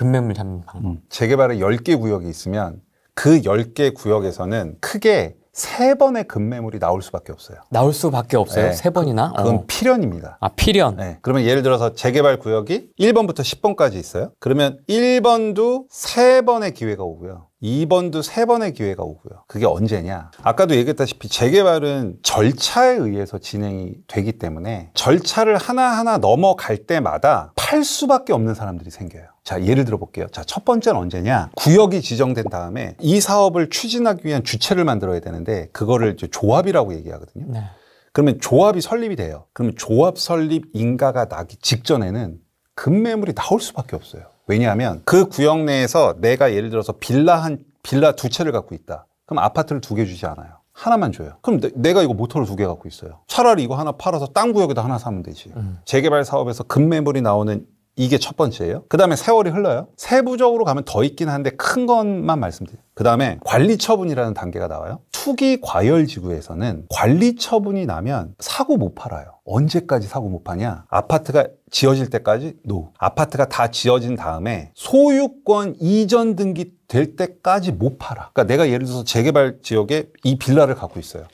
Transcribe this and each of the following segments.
급매물 잡는 방법. 재개발에 10개 구역이 있으면 그 10개 구역에서는 크게 3번의 급매물이 나올 수밖에 없어요. 나올 수밖에 없어요? 네. 3번이나? 그건 필연입니다. 아, 필연. 네. 그러면 예를 들어서 재개발 구역이 1번부터 10번까지 있어요. 그러면 1번도 3번의 기회가 오고요. 2번도 3번의 기회가 오고요. 그게 언제냐? 아까도 얘기했다시피 재개발은 절차에 의해서 진행이 되기 때문에 절차를 하나하나 넘어갈 때마다 팔 수밖에 없는 사람들이 생겨요. 자, 예를 들어 볼게요. 자, 첫 번째는 언제냐? 구역이 지정된 다음에 이 사업을 추진하기 위한 주체를 만들어야 되는데 그거를 이제 조합이라고 얘기하거든요. 네. 그러면 조합이 설립이 돼요. 그러면 조합 설립 인가가 나기 직전에는 급매물이 나올 수밖에 없어요. 왜냐하면 그 구역 내에서 내가 예를 들어서 빌라 2채를 갖고 있다. 그럼 아파트를 2개 주지 않아요. 하나만 줘요. 그럼 내가 이거 모터를 2개 갖고 있어요. 차라리 이거 하나 팔아서 딴 구역에다 하나 사면 되지. 재개발 사업에서 급매물이 나오는 이게 첫 번째예요. 그 다음에 세월이 흘러요. 세부적으로 가면 더 있긴 한데 큰 것만 말씀드려요. 그 다음에 관리처분이라는 단계가 나와요. 투기 과열지구에서는 관리처분이 나면 사고 못 팔아요. 언제까지 사고 못 파냐? 아파트가 지어질 때까지 아파트가 다 지어진 다음에 소유권 이전 등기 될 때까지 못 팔아. 그러니까 내가 예를 들어서 재개발 지역에 이 빌라를 갖고 있어요.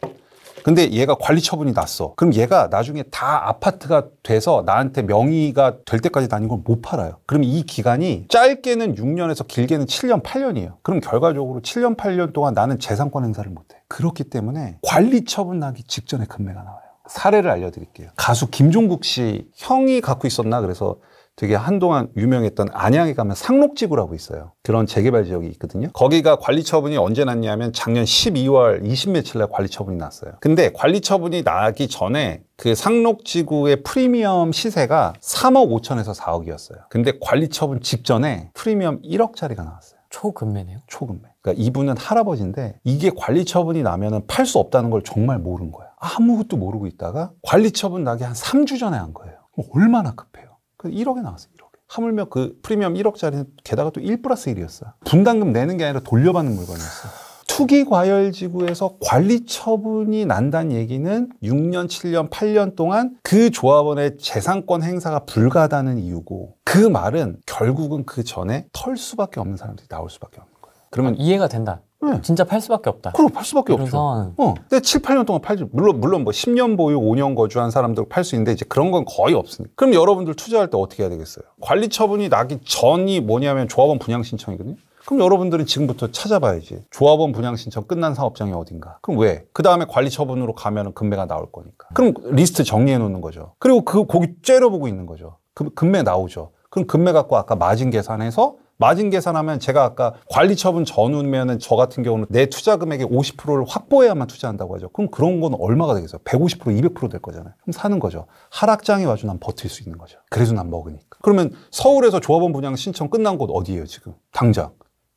근데 얘가 관리 처분이 났어. 그럼 얘가 나중에 다 아파트가 돼서 나한테 명의가 될 때까지 난 이걸 못 팔아요. 그럼 이 기간이 짧게는 6년에서 길게는 7년, 8년이에요. 그럼 결과적으로 7년, 8년 동안 나는 재산권 행사를 못 해. 그렇기 때문에 관리 처분 나기 직전에 급매가 나와요. 사례를 알려드릴게요. 가수 김종국 씨 형이 갖고 있었나? 그래서 되게 한동안 유명했던 안양에 가면 상록지구라고 있어요. 그런 재개발 지역이 있거든요. 거기가 관리처분이 언제 났냐면 작년 12월 20 며칠 날 관리처분이 났어요. 근데 관리처분이 나기 전에 그 상록지구의 프리미엄 시세가 3억 5천에서 4억이었어요. 근데 관리처분 직전에 프리미엄 1억짜리가 나왔어요. 초급매네요? 초급매. 그러니까 이분은 할아버지인데 이게 관리처분이 나면은 팔 수 없다는 걸 정말 모른 거예요. 아무것도 모르고 있다가 관리처분 나기 한 3주 전에 한 거예요. 얼마나 급해요. 그 1억에 나왔어요. 1억에. 하물며 그 프리미엄 1억짜리는 게다가 또 1+1이었어요. 분담금 내는 게 아니라 돌려받는 물건이었어요. 투기 과열지구에서 관리 처분이 난다는 얘기는 6년, 7년, 8년 동안 그 조합원의 재산권 행사가 불가하다는 이유고 그 말은 결국은 그 전에 털 수밖에 없는 사람들이 나올 수밖에 없는 거예요. 그러면 이해가 된다. 네. 진짜 팔 수밖에 없다. 그럼 팔 수밖에 없죠. 근데 7, 8년 동안 팔죠. 물론 뭐 10년 보유, 5년 거주한 사람들 팔 수 있는데 이제 그런 건 거의 없으니까. 그럼 여러분들 투자할 때 어떻게 해야 되겠어요? 관리 처분이 나기 전이 뭐냐면 조합원 분양 신청이거든요. 그럼 여러분들은 지금부터 찾아봐야지. 조합원 분양 신청 끝난 사업장이 어딘가. 그럼 왜? 그 다음에 관리 처분으로 가면은 급매가 나올 거니까. 그럼 리스트 정리해 놓는 거죠. 그리고 거기 째려보고 있는 거죠. 급매 나오죠. 그럼 급매 갖고 아까 마진 계산해서 마진 계산하면 제가 아까 관리 처분 전후면은 저 같은 경우는 내 투자 금액의 50%를 확보해야만 투자한다고 하죠. 그럼 그런 건 얼마가 되겠어요? 150%, 200% 될 거잖아요. 그럼 사는 거죠. 하락장이 와도 난 버틸 수 있는 거죠. 그래서 난 먹으니까. 그러면 서울에서 조합원 분양 신청 끝난 곳 어디예요, 지금? 당장.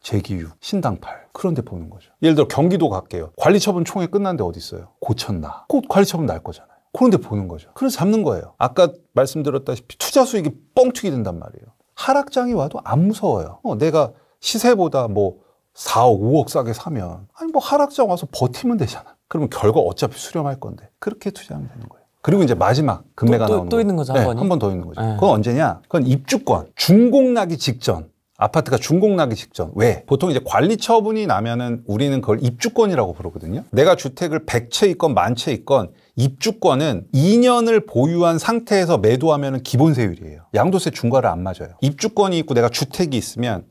제기육, 신당팔. 그런 데 보는 거죠. 예를 들어 경기도 갈게요. 관리 처분 총회 끝난 데 어디 있어요? 고쳤나? 곧 관리 처분 날 거잖아요. 그런 데 보는 거죠. 그래서 잡는 거예요. 아까 말씀드렸다시피 투자 수익이 뻥튀기 된단 말이에요. 하락장이 와도 안 무서워요. 내가 시세보다 뭐 4억, 5억 싸게 사면 아니 뭐 하락장 와서 버티면 되잖아. 그러면 결과 어차피 수렴할 건데 그렇게 투자하면 되는 거예요. 그리고 이제 마지막 금매가 나오는 또 있는 거죠, 한 번이? 한 번 더 있는 거죠. 네. 그건 언제냐? 그건 입주권, 준공 나기 직전. 아파트가 준공 나기 직전. 왜? 보통 이제 관리 처분이 나면은 우리는 그걸 입주권이라고 부르거든요. 내가 주택을 100채 있건 1000채 있건 입주권은 2년을 보유한 상태에서 매도하면은 기본세율이에요. 양도세 중과를 안 맞아요. 입주권이 있고 내가 주택이 있으면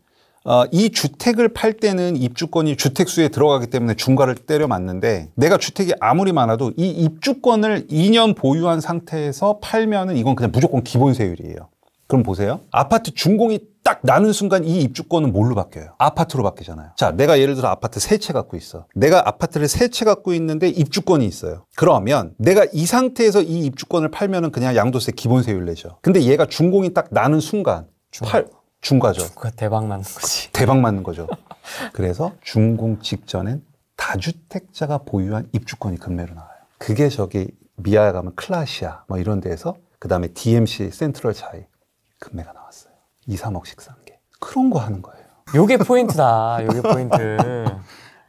이 주택을 팔 때는 입주권이 주택수에 들어가기 때문에 중과를 때려 맞는데 내가 주택이 아무리 많아도 이 입주권을 2년 보유한 상태에서 팔면은 이건 그냥 무조건 기본세율이에요. 그럼 보세요. 아파트 준공이 딱 나는 순간 이 입주권은 뭘로 바뀌어요? 아파트로 바뀌잖아요. 자, 내가 예를 들어 아파트 3채 갖고 있어. 내가 아파트를 3채 갖고 있는데 입주권이 있어요. 그러면 내가 이 상태에서 이 입주권을 팔면은 그냥 양도세 기본세율 내죠. 근데 얘가 준공이 딱 나는 순간 중과죠. 중과 대박 맞는 거지. 대박 맞는 거죠. 그래서 준공 직전엔 다주택자가 보유한 입주권이 급매로 나와요. 그게 저기 미아에 가면 클라시아 뭐 이런 데에서 그다음에 DMC 센트럴 차이 급매가 나왔어요. 2, 3억씩 산 게. 그런 거 하는 거예요. 요게 포인트다. 요게 포인트.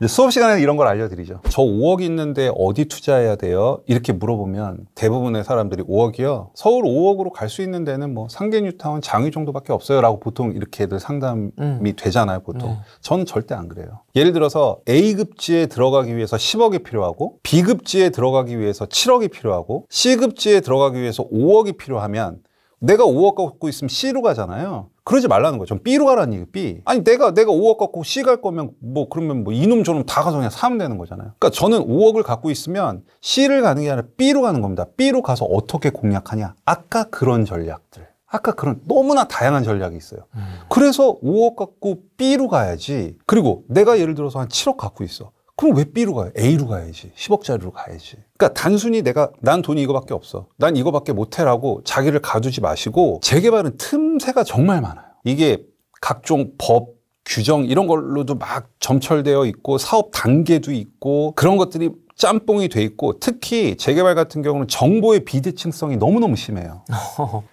이제 수업 시간에 이런 걸 알려드리죠. 저 5억 있는데 어디 투자해야 돼요? 이렇게 물어보면 대부분의 사람들이 5억이요. 서울 5억으로 갈 수 있는 데는 뭐 상계뉴타운, 장위 정도밖에 없어요. 라고 보통 이렇게들 상담이 되잖아요. 보통. 저는 절대 안 그래요. 예를 들어서 A급지에 들어가기 위해서 10억이 필요하고 B급지에 들어가기 위해서 7억이 필요하고 C급지에 들어가기 위해서 5억이 필요하면 내가 5억 갖고 있으면 C로 가잖아요. 그러지 말라는 거죠. 전 B로 가라는 얘기예요. B. 아니 내가 5억 갖고 C 갈 거면 그러면 이놈 저놈 다 가서 그냥 사면 되는 거잖아요. 그러니까 저는 5억을 갖고 있으면 C를 가는 게 아니라 B로 가는 겁니다. B로 가서 어떻게 공략하냐. 아까 그런 전략들. 아까 그런 너무나 다양한 전략이 있어요. 그래서 5억 갖고 B로 가야지. 그리고 내가 예를 들어서 한 7억 갖고 있어. 그럼 왜 B로 가요? A로 가야지. 10억짜리로 가야지. 그러니까 단순히 난 돈이 이거밖에 없어. 난 이거밖에 못해라고 자기를 가두지 마시고 재개발은 틈새가 정말 많아요. 이게 각종 법, 규정 이런 걸로도 막 점철되어 있고 사업 단계도 있고 그런 것들이 짬뽕이 돼 있고 특히 재개발 같은 경우는 정보의 비대칭성이 너무너무 심해요.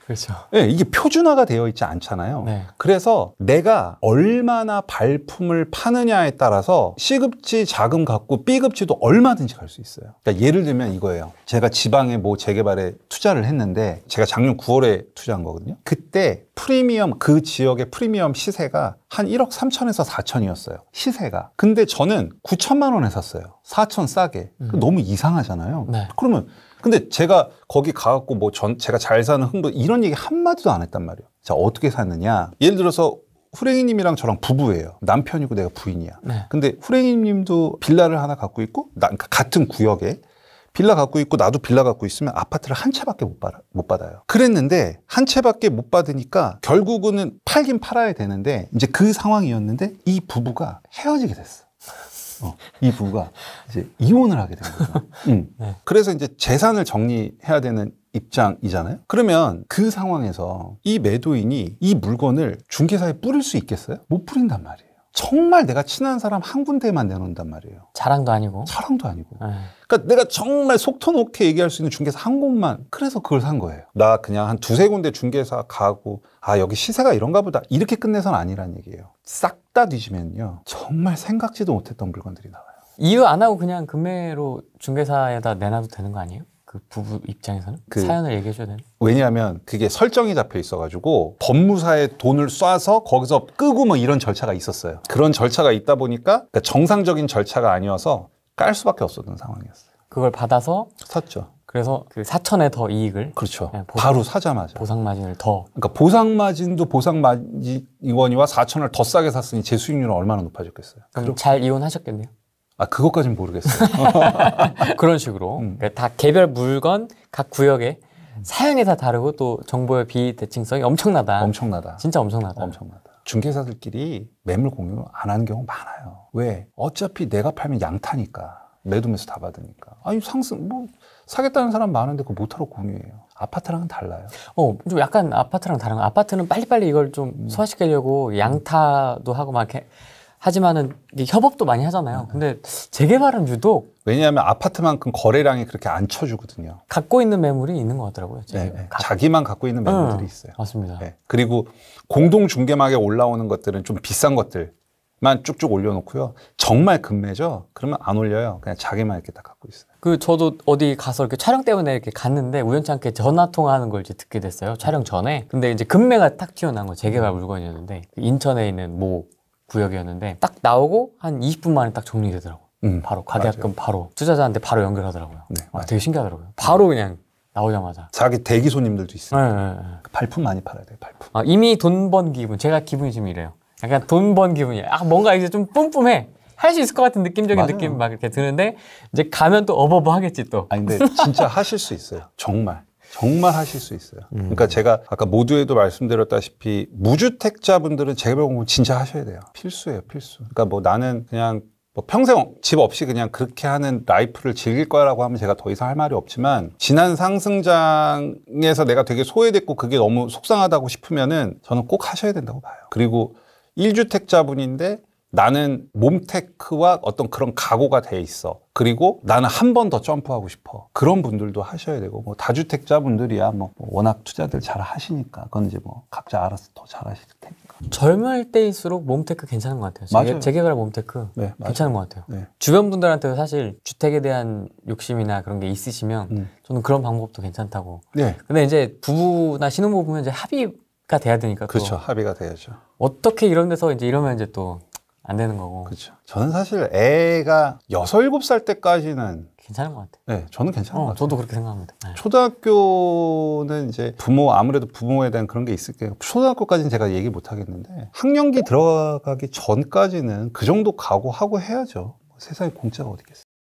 그렇죠. 네, 이게 표준화가 되어 있지 않잖아요. 네. 그래서 내가 얼마나 발품을 파느냐에 따라서 C급지 자금 갖고 B급지도 얼마든지 갈 수 있어요. 그러니까 예를 들면 이거예요. 제가 지방의 뭐 재개발에 투자를 했는데 제가 작년 9월에 투자한 거거든요. 그때 프리미엄 그 지역의 프리미엄 시세가 한 1억 3천에서 4천이었어요. 시세가. 근데 저는 9천만 원에 샀어요. 4천 싸게. 너무 이상하잖아요. 네. 그러면 근데 제가 거기 가갖고 제가 잘 사는 흥부 이런 얘기 한마디도 안 했단 말이에요. 자, 어떻게 샀느냐. 예를 들어서 후랭이님이랑 저랑 부부예요. 남편이고 내가 부인이야. 네. 근데 후랭이님도 빌라를 하나 갖고 있고 그러니까 같은 구역에 빌라 갖고 있고 나도 빌라 갖고 있으면 아파트를 한 채밖에 못 받아요. 그랬는데 한 채밖에 못 받으니까 결국은 팔긴 팔아야 되는데 이제 그 상황이었는데 이 부부가 헤어지게 됐어. 이 부부가 이제 이혼을 하게 된 거죠. 네. 그래서 이제 재산을 정리해야 되는 입장이잖아요. 그러면 그 상황에서 이 매도인이 이 물건을 중개사에 뿌릴 수 있겠어요? 못 뿌린단 말이에요. 정말 내가 친한 사람 한 군데만 내놓는단 말이에요. 자랑도 아니고. 사랑도 아니고. 네. 그러니까 내가 정말 속 터놓게 얘기할 수 있는 중개사 한 곳만. 그래서 그걸 산 거예요. 나 그냥 한 두세 군데 중개사 가고 여기 시세가 이런가 보다. 이렇게 끝내서는 아니란 얘기예요. 싹 다 뒤지면요. 정말 생각지도 못했던 물건들이 나와요. 이유 안 하고 그냥 금매로 중개사에다 내놔도 되는 거 아니에요? 그 부부 입장에서는? 사연을 얘기해 줘야 되는? 왜냐하면 그게 설정이 잡혀 있어가지고 법무사에 돈을 쏴서 거기서 끄고 뭐 이런 절차가 있었어요. 그런 절차가 있다 보니까 그러니까 정상적인 절차가 아니어서 깔 수밖에 없었던 상황이었어요. 그걸 받아서 샀죠. 그래서 그 4천에 더 이익을 그렇죠. 네, 바로 사자마자 보상마진을 더 그러니까 보상마진도 보상마진 이원이와 4천을 더 싸게 샀으니 제 수익률은 얼마나 높아졌겠어요. 그럼 잘 이혼하셨겠네요. 그것까진 모르겠어요. 그런 식으로 그러니까 다 개별 물건 각 구역에 사양이 다 다르고 또 정보의 비대칭성이 엄청나다. 엄청나다. 진짜 엄청나다. 엄청나다. 중개사들끼리 매물 공유 안 하는 경우 많아요. 왜? 어차피 내가 팔면 양타니까. 매도매수 다 받으니까. 아니 상승 사겠다는 사람 많은데 그거 못하러 공유해요. 아파트랑은 달라요. 좀 약간 아파트랑 다른 거. 아파트는 빨리빨리 이걸 좀 소화시키려고 양타도 하고 막 이렇게 하지만은 이게 협업도 많이 하잖아요. 근데 재개발은 유독 왜냐하면 아파트만큼 거래량이 그렇게 안 쳐주거든요. 갖고 있는 매물이 있는 것 같더라고요. 자기만 갖고 있는 매물들이 있어요. 맞습니다. 네. 그리고 공동 중개막에 올라오는 것들은 좀 비싼 것들만 쭉쭉 올려놓고요. 정말 금매죠. 그러면 안 올려요. 그냥 자기만 이렇게 딱 갖고 있어요. 저도 어디 가서 이렇게 촬영 때문에 이렇게 갔는데 우연찮게 전화 통화하는 걸 이제 듣게 됐어요. 촬영 전에. 근데 이제 금매가 딱 튀어나온 거 재개발 물건이었는데 인천에 있는 모 구역이었는데 딱 나오고 한 20분 만에 딱 정리되더라고요. 바로 가계약금 바로 투자자한테 바로 연결하더라고요. 네, 되게 신기하더라고요. 바로 그냥 나오자마자. 자기 대기 손님들도 있어요. 네. 발품 많이 팔아야 돼요. 발품. 이미 돈 번 기분. 제가 기분이 지금 이래요. 약간 돈 번 기분이야. 뭔가 이제 좀 뿜뿜해. 할 수 있을 것 같은 느낌적인 맞아요. 느낌 막 이렇게 드는데 이제 가면 또 어버버 하겠지 또. 근데 진짜 하실 수 있어요. 정말 하실 수 있어요. 그러니까 제가 아까 모두에도 말씀드렸다시피 무주택자분들은 재개발 공부 진짜 하셔야 돼요. 필수예요, 필수. 그러니까 나는 그냥 평생 집 없이 그냥 그렇게 하는 라이프를 즐길 거라고 하면 제가 더 이상 할 말이 없지만 지난 상승장에서 내가 되게 소외됐고 그게 너무 속상하다고 싶으면은 저는 꼭 하셔야 된다고 봐요. 그리고 1주택자분인데 나는 몸테크와 어떤 그런 각오가 돼 있어. 그리고 나는 한 번 더 점프하고 싶어. 그런 분들도 하셔야 되고 다주택자분들이야 워낙 투자들 잘 하시니까 그건 이제 각자 알아서 더 잘 하실 테니까. 젊을 때일수록 몸테크 괜찮은 것 같아요. 맞아요. 재개발 몸테크 네, 맞아요. 괜찮은 것 같아요. 네. 주변 분들한테도 사실 주택에 대한 욕심이나 그런 게 있으시면 저는 그런 방법도 괜찮다고. 네. 근데 이제 부부나 신혼부부 보면 이제 합의가 돼야 되니까 또 그렇죠. 합의가 돼야죠. 어떻게 이런 데서 이제 이러면 이제 또 안 되는 거고. 그렇죠. 저는 사실 애가 6, 7살 때까지는 괜찮은 것 같아요. 네, 저는 괜찮은 것 같아요. 저도 그렇게 생각합니다. 네. 초등학교는 이제 아무래도 부모에 대한 그런 게 있을 거예요. 초등학교까지는 제가 얘기 못 하겠는데 학년기 들어가기 전까지는 그 정도 각오하고 해야죠. 세상에 공짜가 어디 있겠어요.